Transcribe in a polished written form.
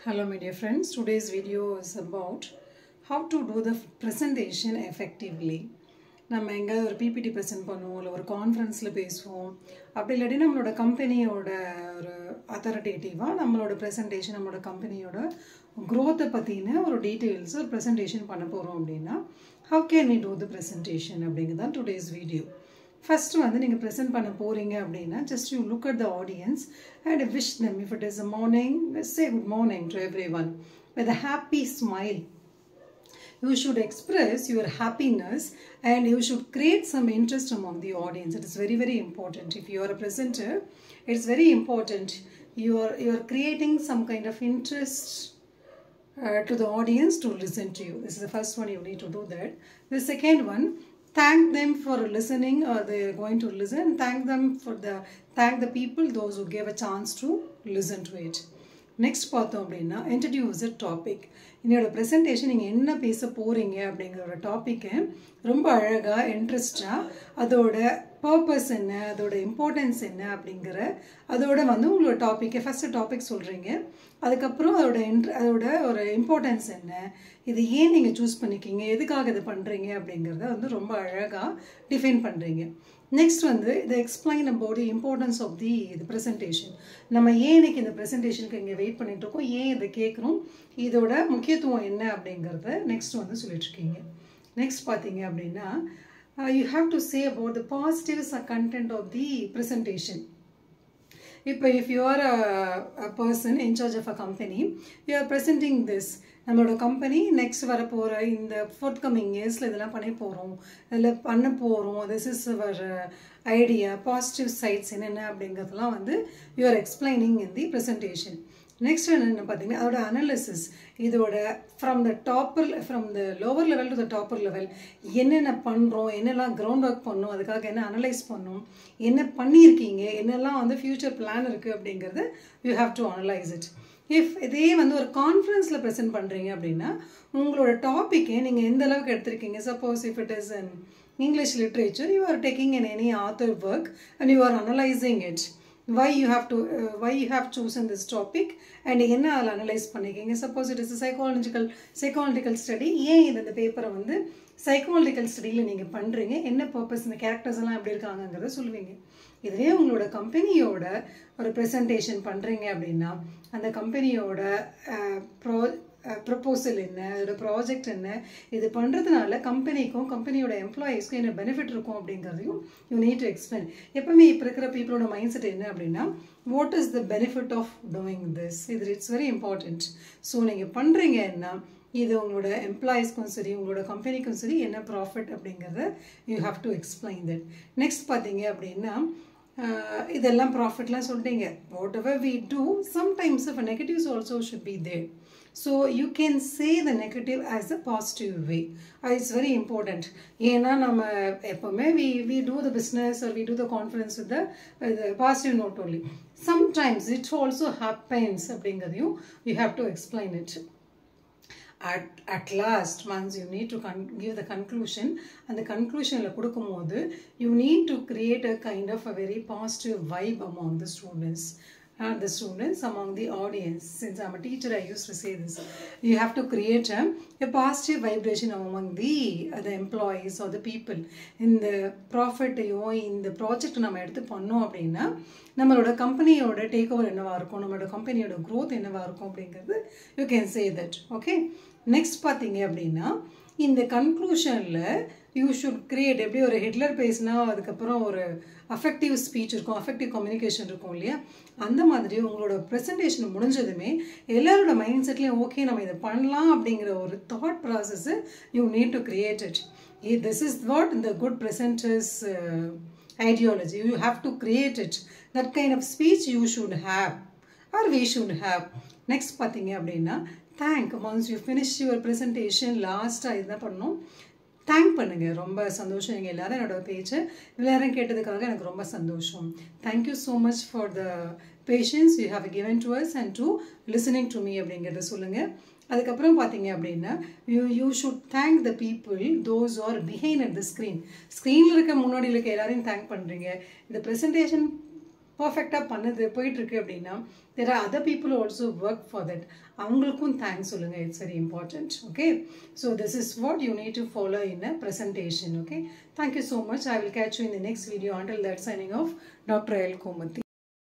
Hello my dear friends, today's video is about how to do the presentation effectively. நம்ம எங்க ஒரு PPT present பண்ணுவோம் இல்ல ஒரு கான்ஃபரன்ஸ்ல பேசுவோம் அப்படி இல்லாட்டி நம்மளோட கம்பெனியோட ஒரு அத்தாரிட்டேட்டிவா நம்மளோட presentation நம்மளோட கம்பெனியோட growth பத்தின ஒரு டீடைல்ஸ் ஒரு presentation பண்ண போறோம் அப்படினா how can we do the presentation அப்படிங்கறது today's video. First வந்து நீங்க present பண்ண போறீங்க அப்படினா just you look at the audience and wish them if it is a morning say good morning to everyone with a happy smile. You should express your happiness and you should create some interest among the audience. It is very, very important. If you are a presenter, it's very important. You are creating some kind of interest to the audience to listen to you. This is the first one, you need to do that. The second one, thank them for listening or they are going to listen. Thank the people, those who gave a chance to listen to it. Next பார்த்தோம் அப்படின்னா introduce a topic. என்னோட presentation நீங்க என்ன பேச போறீங்க அப்படிங்கற ஒரு டாபிக்கை ரொம்ப அழகா இன்ட்ரஸ்டா அதோட purpose என்ன அதோட importance என்ன அப்படிங்கற அதோட வந்து உங்களோட டாபிக்கை ஃபர்ஸ்ட் டாபிக் சொல்றீங்க அதுக்கு அப்புறம் அதோட ஒரு importance என்ன இது ஏன் நீங்க சூஸ் பண்ணிக்கீங்க எதுக்காக இத பண்றீங்க அப்படிங்கறத வந்து ரொம்ப அழகா டிஃபைன் பண்றீங்க. Next வந்து they explain about the importance of the presentation. நம்ம ஏன் இன்னைக்கு இந்த பிரசன்டேஷனுக்கு இங்க வெயிட் பண்ணிட்டு இருக்கோம் ஏன் இத கேக்குறோம் இதோட முக்கியத்துவம் என்ன அப்படிங்கறத நெக்ஸ்ட் வந்து சொல்லிட்டு இருக்கீங்க. நெக்ஸ்ட் பாத்தீங்க அப்படினா you have to say about the positives or content of the presentation. If you are a person in charge of a company, you are presenting this. நம்மளோட company next வர போற இந்த forthcoming yearsல இதெல்லாம் பண்ண போறோம் இதெல்லாம் பண்ண போறோம் this is our idea positive sides என்னென்ன அப்படிங்கறதெல்லாம் வந்து you are explaining in the presentation. Next என்ன பாத்தீங்கன்னா அதோட analysis இதோட from the lower level to the topper level என்னென்ன பண்றோம் என்னெல்லாம் ground work பண்ணோம் அதுக்காக என்ன அனலைஸ் பண்ணோம் என்ன பண்ணிருக்கீங்க என்னெல்லாம் வந்து future plan இருக்கு அப்படிங்கறது you have to analyze it. If இதே வந்து ஒரு கான்ஃபரன்ஸ்ல பிரசன்ட் பண்றீங்க அப்படினா உங்களோட டாபிக்கை நீங்க எந்த அளவுக்கு எடுத்துக்கிங்க suppose if it is in English literature you are taking in any author work and you are analyzing it why you have chosen this topic and என்ன அத analyse பண்ணிக்கீங்க suppose it is a psychological study ஏன் இந்த பேப்பரை வந்து psychological studyல நீங்க பண்றீங்க என்ன purpose இந்த கேரக்டர்ஸ் எல்லாம் எப்படி இருக்காங்கங்கறத சொல்லுவீங்க. இதுவே உங்களோட கம்பெனியோட ஒரு பிரசன்டேஷன் பண்றீங்க அப்படினா அந்த கம்பெனியோட ப்ரொபோசல் என்ன அதோட ப்ராஜெக்ட் என்ன இது பண்றதுனால கம்பெனிக்கும் கம்பெனியோட எம்ப்ளாயீஸ்க்கும் என்ன பெனிஃபிட் இருக்கும் அப்படிங்கறதையும் you need to explain. எப்பவுமே இப்ப இருக்கிற பீப்பிளோட மைண்ட் செட் என்ன அப்படினா what is the benefit of doing this it's very important. So நீங்க பண்றீங்கன்னா இது உங்களோட எம்ப்ளாயீஸ்க்கும் சரி உங்களோட கம்பெனிக்கும் சரி என்ன ப்ராஃபிட் அப்படிங்கறத you have to explain that. Next பாத்தீங்க அப்படினா இதெல்லாம் ப்ராஃபிட்லாம் சொல்றீங்க whatever we do sometimes if negatives also should be there. So you can say the negative as a positive way. It's very important. ஏனா நம்ம எப்பவுமே we do the business or we do the conference with the positive note only. Sometimes it also happens அப்படிங்கறதையும் you have to explain it. At last once you need to give the conclusion and the conclusion la kudukumbodhu you need to create a kind of a very positive vibe among the students among the audience. Since I'm a teacher I used to say this, you have to create a positive vibration among the employees or the people in the profit in the project நம்ம எடுத்து பண்ணோம் அப்படினா நம்மளோட கம்பெனியோட take over என்னவா இருக்கும் நம்மளோட கம்பெனியோட growth என்னவா இருக்கும் அப்படிங்கிறது you can say that. Okay, next பாத்தீங்க அப்படினா இந்த கன்க்ளூஷன்ல you should create எப்படி ஒரு ஹிட்லர் பேசினா அதுக்கு அப்புறம் ஒரு affective speech இருக்கும் affective communication இருக்கும் இல்லையா அந்த மாதிரி உங்களோட presentation முடிஞ்சதுமே எல்லாரோட மைண்ட் செட்லயும் ஓகே நம்ம இத பண்ணலாம் அப்படிங்கற ஒரு thought process you need to create it. This is what the good presenters ideology you have to create it. That kind of speech you should have or we should have. Next பாத்தீங்க அப்படினா thank once you finish your presentation last என்ன பண்ணனும் thank பண்ணுங்க ரொம்ப சந்தோஷம் நீங்க எல்லாரும் என்னோட பேஜ் எல்லாரும் கேட்டதுக்காக எனக்கு ரொம்ப சந்தோஷம். Thank you so much for the patience you have given to us and to listening to me அப்படிங்கறத சொல்லுங்க. அதுக்கு அப்புறம் பாத்தீங்க அப்படினா you should thank the people those who are behind at the screenல இருக்க முன்னாடில இருக்க எல்லாரையும் thank பண்றீங்க. இந்த presentation பர்ஃபெக்டாக பண்ணுது போயிட்டுருக்கு அப்படின்னா there are other people who also work for that. அவங்களுக்கும் தேங்க்ஸ் சொல்லுங்கள். It's very important. Okay, so this is what you need to follow in a presentation. Okay, thank you so much. I will catch you in the next video. Until that, signing off, Dr. L. Komati.